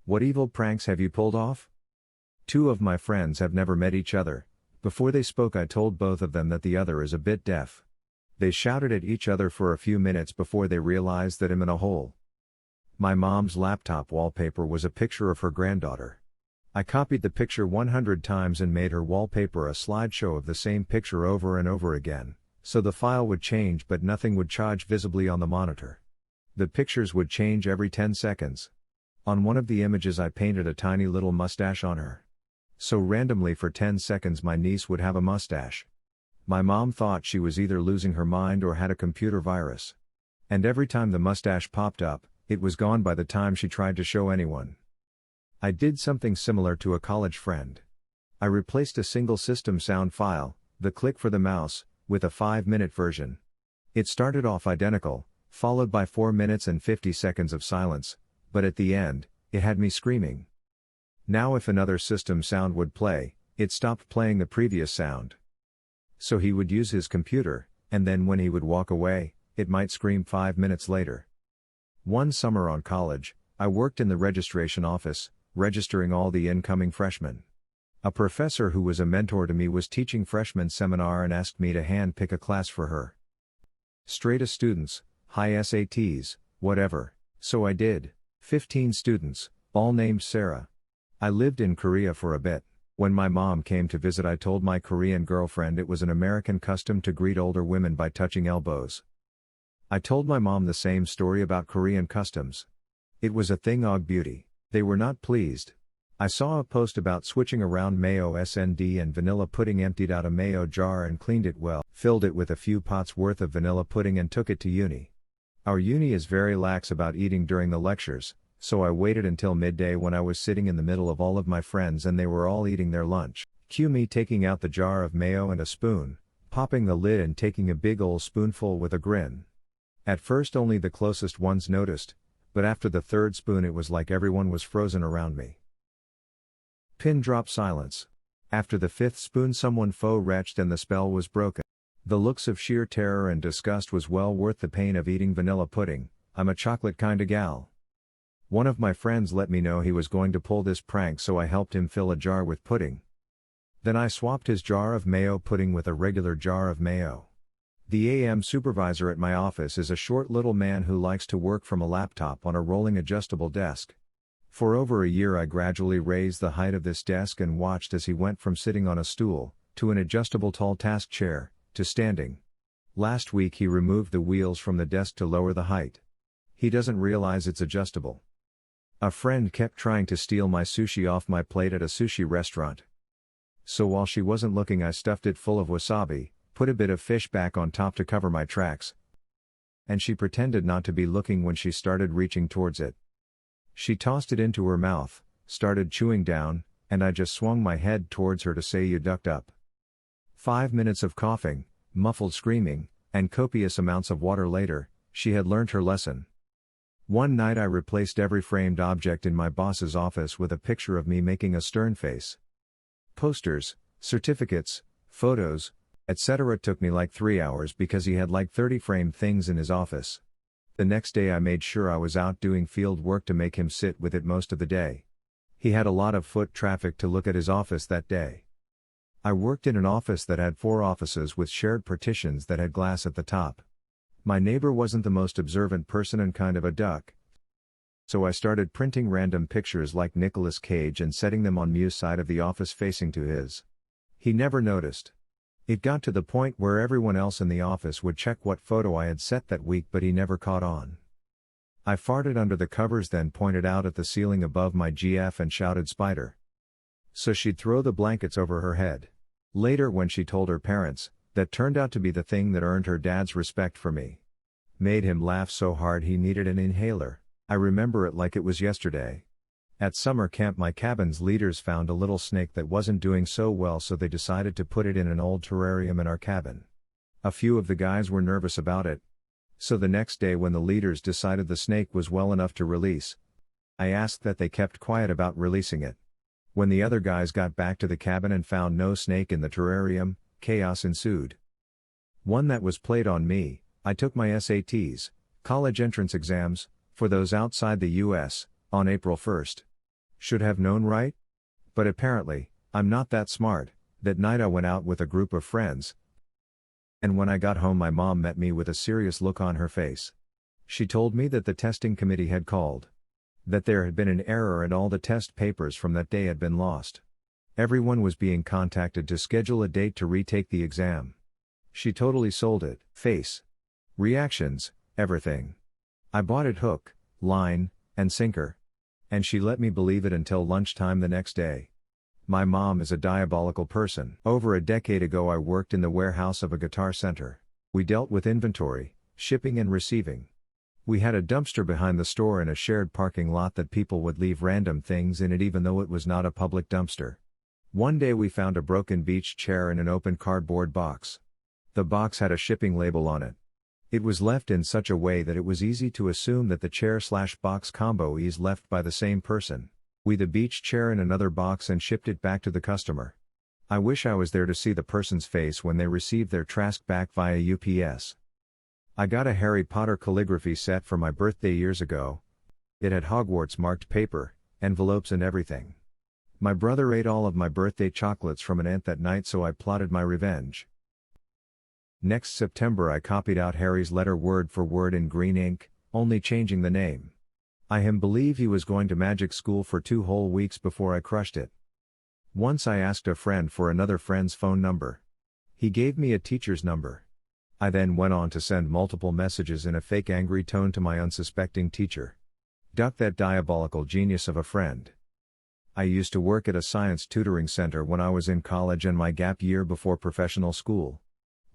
What evil pranks have you pulled off? Two of my friends have never met each other. Before they spoke, I told both of them that the other is a bit deaf. They shouted at each other for a few minutes before they realized that I'm in a hole. My mom's laptop wallpaper was a picture of her granddaughter. I copied the picture 100 times and made her wallpaper a slideshow of the same picture over and over again, so the file would change but nothing would change visibly on the monitor. The pictures would change every 10 seconds. On one of the images I painted a tiny little mustache on her. So randomly for 10 seconds my niece would have a mustache. My mom thought she was either losing her mind or had a computer virus. And every time the mustache popped up, it was gone by the time she tried to show anyone. I did something similar to a college friend. I replaced a single system sound file, the click for the mouse, with a 5-minute version. It started off identical, followed by 4 minutes and 50 seconds of silence, but at the end, it had me screaming. Now if another system sound would play, it stopped playing the previous sound. So he would use his computer, and then when he would walk away, it might scream 5 minutes later. One summer on college, I worked in the registration office, registering all the incoming freshmen. A professor who was a mentor to me was teaching freshman seminar and asked me to hand-pick a class for her. Straight A students, high SATs, whatever, so I did. 15 students, all named Sarah. I lived in Korea for a bit. When my mom came to visit, I told my Korean girlfriend it was an American custom to greet older women by touching elbows. I told my mom the same story about Korean customs. It was a thing og beauty. They were not pleased. I saw a post about switching around mayo SND and vanilla pudding, emptied out a mayo jar and cleaned it well, filled it with a few pots worth of vanilla pudding and took it to uni. Our uni is very lax about eating during the lectures, so I waited until midday when I was sitting in the middle of all of my friends and they were all eating their lunch. Cue me taking out the jar of mayo and a spoon, popping the lid and taking a big ol' spoonful with a grin. At first only the closest ones noticed, but after the third spoon it was like everyone was frozen around me. Pin drop silence. After the fifth spoon someone faux retched and the spell was broken. The looks of sheer terror and disgust was well worth the pain of eating vanilla pudding. I'm a chocolate kinda gal. One of my friends let me know he was going to pull this prank, so I helped him fill a jar with pudding. Then I swapped his jar of mayo pudding with a regular jar of mayo. The AM supervisor at my office is a short little man who likes to work from a laptop on a rolling adjustable desk. For over a year I gradually raised the height of this desk and watched as he went from sitting on a stool, to an adjustable tall task chair, to standing. Last week he removed the wheels from the desk to lower the height. He doesn't realize it's adjustable. A friend kept trying to steal my sushi off my plate at a sushi restaurant. So while she wasn't looking, I stuffed it full of wasabi, put a bit of fish back on top to cover my tracks. And she pretended not to be looking when she started reaching towards it. She tossed it into her mouth, started chewing down, and I just swung my head towards her to say, "You ducked up." 5 minutes of coughing, muffled screaming, and copious amounts of water later, she had learnt her lesson. One night I replaced every framed object in my boss's office with a picture of me making a stern face. Posters, certificates, photos, etc. took me like 3 hours because he had like 30 framed things in his office. The next day I made sure I was out doing field work to make him sit with it most of the day. He had a lot of foot traffic to look at his office that day. I worked in an office that had 4 offices with shared partitions that had glass at the top. My neighbor wasn't the most observant person and kind of a duck. So I started printing random pictures like Nicolas Cage and setting them on Mu's side of the office facing to his. He never noticed. It got to the point where everyone else in the office would check what photo I had set that week, but he never caught on. I farted under the covers, then pointed out at the ceiling above my GF and shouted "Spider." So she'd throw the blankets over her head. Later, when she told her parents, that turned out to be the thing that earned her dad's respect for me. Made him laugh so hard he needed an inhaler. I remember it like it was yesterday. At summer camp my cabin's leaders found a little snake that wasn't doing so well, so they decided to put it in an old terrarium in our cabin. A few of the guys were nervous about it. So the next day when the leaders decided the snake was well enough to release, I asked that they kept quiet about releasing it. When the other guys got back to the cabin and found no snake in the terrarium, chaos ensued. One that was played on me. I took my SATs, college entrance exams, for those outside the US, on April 1st. Should have known, right? But apparently, I'm not that smart. That night I went out with a group of friends, and when I got home my mom met me with a serious look on her face. She told me that the testing committee had called. That there had been an error and all the test papers from that day had been lost. Everyone was being contacted to schedule a date to retake the exam. She totally sold it. Face. Reactions, everything. I bought it hook, line, and sinker. And she let me believe it until lunchtime the next day. My mom is a diabolical person. Over a decade ago I worked in the warehouse of a guitar center. We dealt with inventory, shipping and receiving. We had a dumpster behind the store in a shared parking lot that people would leave random things in it even though it was not a public dumpster. One day we found a broken beach chair in an open cardboard box. The box had a shipping label on it. It was left in such a way that it was easy to assume that the chair/box combo is left by the same person. We the beach chair in another box and shipped it back to the customer. I wish I was there to see the person's face when they received their trash back via UPS. I got a Harry Potter calligraphy set for my birthday years ago. It had Hogwarts marked paper, envelopes and everything. My brother ate all of my birthday chocolates from an ant that night, so I plotted my revenge. Next September I copied out Harry's letter word for word in green ink, only changing the name. I believe he was going to magic school for 2 whole weeks before I crushed it. Once I asked a friend for another friend's phone number. He gave me a teacher's number. I then went on to send multiple messages in a fake angry tone to my unsuspecting teacher. Duck that diabolical genius of a friend. I used to work at a science tutoring center when I was in college and my gap year before professional school.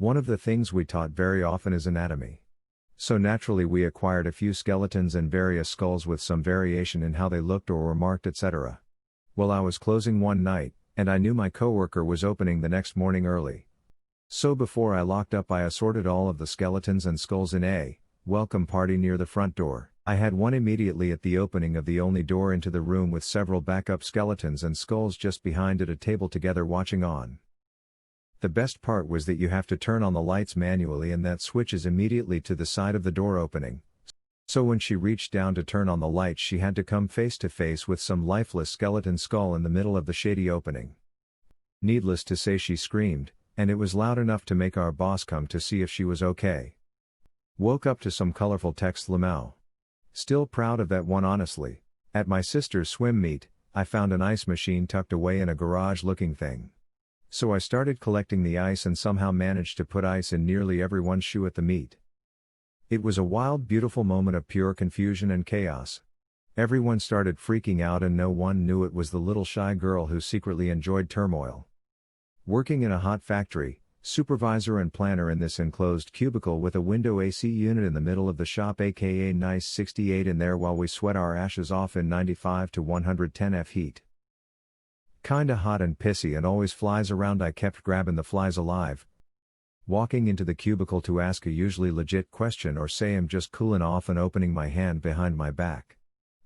One of the things we taught very often is anatomy. So naturally we acquired a few skeletons and various skulls with some variation in how they looked or were marked, etc. Well, I was closing one night, and I knew my coworker was opening the next morning early. So before I locked up I assorted all of the skeletons and skulls in a welcome party near the front door. I had one immediately at the opening of the only door into the room with several backup skeletons and skulls just behind at a table together watching on. The best part was that you have to turn on the lights manually and that switch is immediately to the side of the door opening. So when she reached down to turn on the lights she had to come face to face with some lifeless skeleton skull in the middle of the shady opening. Needless to say she screamed, and it was loud enough to make our boss come to see if she was okay. Woke up to some colorful text Lamau. Still proud of that one honestly. At my sister's swim meet, I found an ice machine tucked away in a garage looking thing. So I started collecting the ice and somehow managed to put ice in nearly everyone's shoe at the meet. It was a wild, beautiful moment of pure confusion and chaos. Everyone started freaking out and no one knew it was the little shy girl who secretly enjoyed turmoil. Working in a hot factory, supervisor and planner in this enclosed cubicle with a window AC unit in the middle of the shop aka nice 68 in there while we sweat our ashes off in 95 to 110 F heat. Kinda hot and pissy and always flies around. I kept grabbing the flies alive. Walking into the cubicle to ask a usually legit question or say I'm just cooling off and opening my hand behind my back.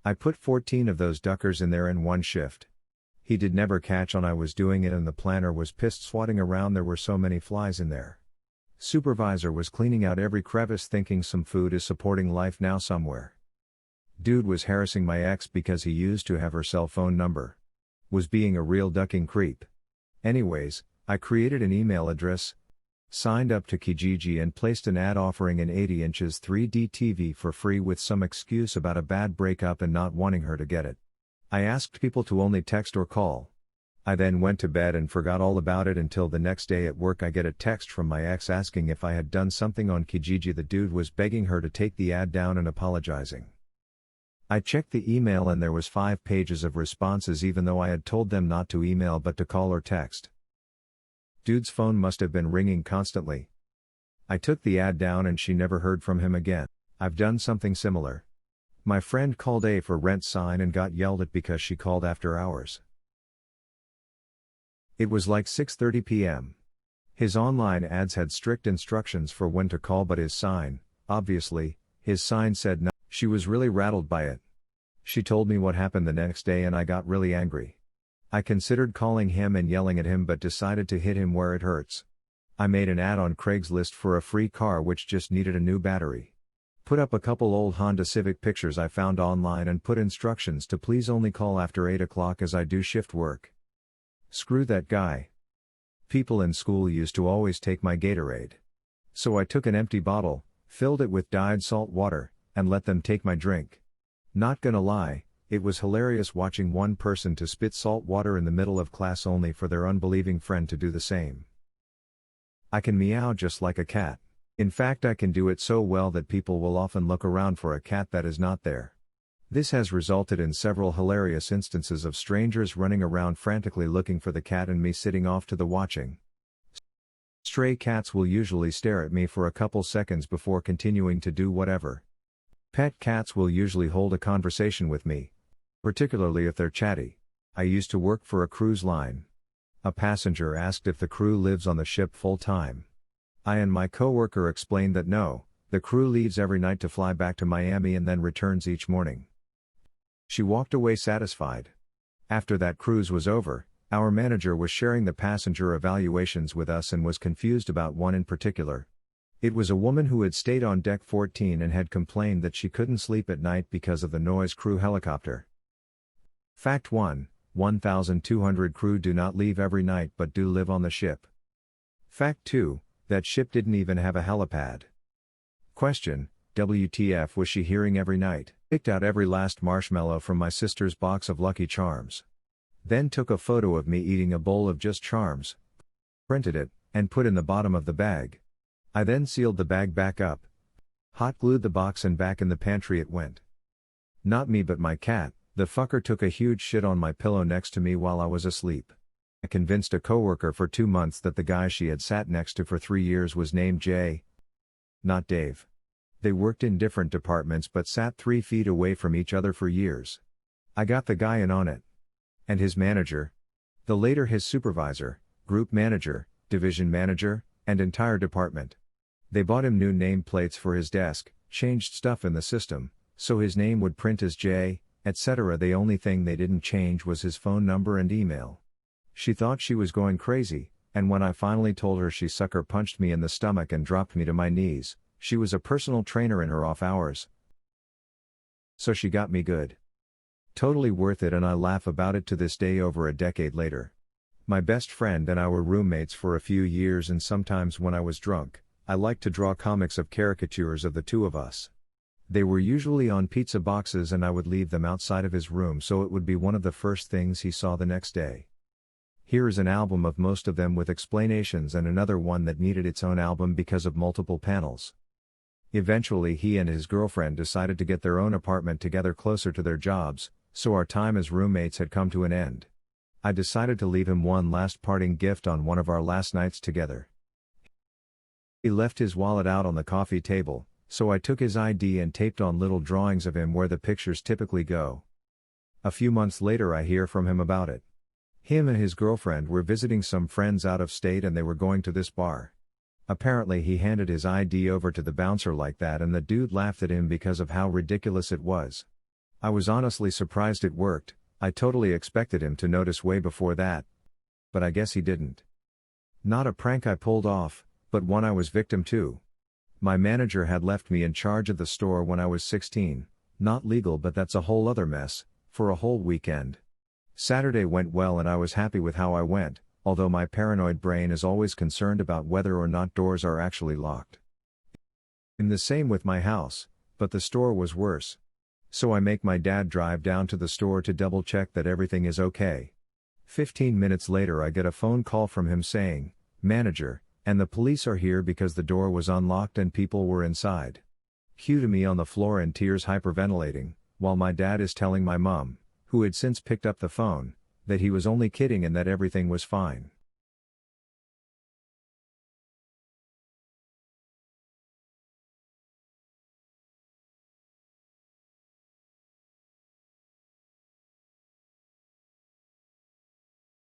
I put 14 of those duckers in there in one shift. He did never catch on I was doing it and the planner was pissed swatting around, there were so many flies in there. Supervisor was cleaning out every crevice thinking some food is supporting life now somewhere. Dude was harassing my ex because he used to have her cell phone number. Was being a real ducking creep. Anyways, I created an email address, signed up to Kijiji and placed an ad offering an 80 inches 3D TV for free with some excuse about a bad breakup and not wanting her to get it. I asked people to only text or call. I then went to bed and forgot all about it until the next day at work I get a text from my ex asking if I had done something on Kijiji. The dude was begging her to take the ad down and apologizing. I checked the email and there was 5 pages of responses even though I had told them not to email but to call or text. Dude's phone must have been ringing constantly. I took the ad down and she never heard from him again. I've done something similar. My friend called a for rent sign and got yelled at because she called after hours. It was like 6:30 p.m. His online ads had strict instructions for when to call but his sign, obviously, his sign said no. She was really rattled by it. She told me what happened the next day and I got really angry. I considered calling him and yelling at him but decided to hit him where it hurts. I made an ad on Craigslist for a free car which just needed a new battery. Put up a couple old Honda Civic pictures I found online and put instructions to please only call after 8 o'clock as I do shift work. Screw that guy. People in school used to always take my Gatorade. So I took an empty bottle, filled it with dyed salt water, and let them take my drink. Not gonna lie, it was hilarious watching one person to spit salt water in the middle of class only for their unbelieving friend to do the same. I can meow just like a cat. In fact, I can do it so well that people will often look around for a cat that is not there. This has resulted in several hilarious instances of strangers running around frantically looking for the cat and me sitting off to the watching. Stray cats will usually stare at me for a couple seconds before continuing to do whatever. Pet cats will usually hold a conversation with me, particularly if they're chatty. I used to work for a cruise line. A passenger asked if the crew lives on the ship full time. I and my coworker explained that no, the crew leaves every night to fly back to Miami and then returns each morning. She walked away satisfied. After that cruise was over, our manager was sharing the passenger evaluations with us and was confused about one in particular. It was a woman who had stayed on deck 14 and had complained that she couldn't sleep at night because of the noise crew helicopter. Fact 1, 1,200 crew do not leave every night but do live on the ship. Fact 2, that ship didn't even have a helipad. Question, WTF was she hearing every night? Picked out every last marshmallow from my sister's box of Lucky Charms. Then took a photo of me eating a bowl of just Charms, printed it, and put in the bottom of the bag. I then sealed the bag back up, hot glued the box, and back in the pantry it went. Not me but my cat. The fucker took a huge shit on my pillow next to me while I was asleep. I convinced a coworker for 2 months that the guy she had sat next to for 3 years was named Jay, not Dave. They worked in different departments but sat 3 feet away from each other for years. I got the guy in on it. And his manager. The later his supervisor, group manager, division manager, and entire department. They bought him new nameplates for his desk, changed stuff in the system, so his name would print as Jay, etc. The only thing they didn't change was his phone number and email. She thought she was going crazy, and when I finally told her, she sucker punched me in the stomach and dropped me to my knees. She was a personal trainer in her off hours, so she got me good. Totally worth it, and I laugh about it to this day over a decade later. My best friend and I were roommates for a few years, and sometimes when I was drunk, I liked to draw comics of caricatures of the two of us. They were usually on pizza boxes and I would leave them outside of his room so it would be one of the first things he saw the next day. Here is an album of most of them with explanations and another one that needed its own album because of multiple panels. Eventually he and his girlfriend decided to get their own apartment together closer to their jobs, so our time as roommates had come to an end. I decided to leave him one last parting gift on one of our last nights together. He left his wallet out on the coffee table, so I took his ID and taped on little drawings of him where the pictures typically go. A few months later I hear from him about it. Him and his girlfriend were visiting some friends out of state and they were going to this bar. Apparently he handed his ID over to the bouncer like that and the dude laughed at him because of how ridiculous it was. I was honestly surprised it worked. I totally expected him to notice way before that. But I guess he didn't. Not a prank I pulled off, but one I was victim to. My manager had left me in charge of the store when I was 16, not legal but that's a whole other mess, for a whole weekend. Saturday went well and I was happy with how I went, although my paranoid brain is always concerned about whether or not doors are actually locked. In the same with my house, but the store was worse. So I make my dad drive down to the store to double check that everything is okay. 15 minutes later I get a phone call from him saying, "Manager, and the police are here because the door was unlocked and people were inside." Cue to me on the floor in tears hyperventilating, while my dad is telling my mom, who had since picked up the phone, that he was only kidding and that everything was fine.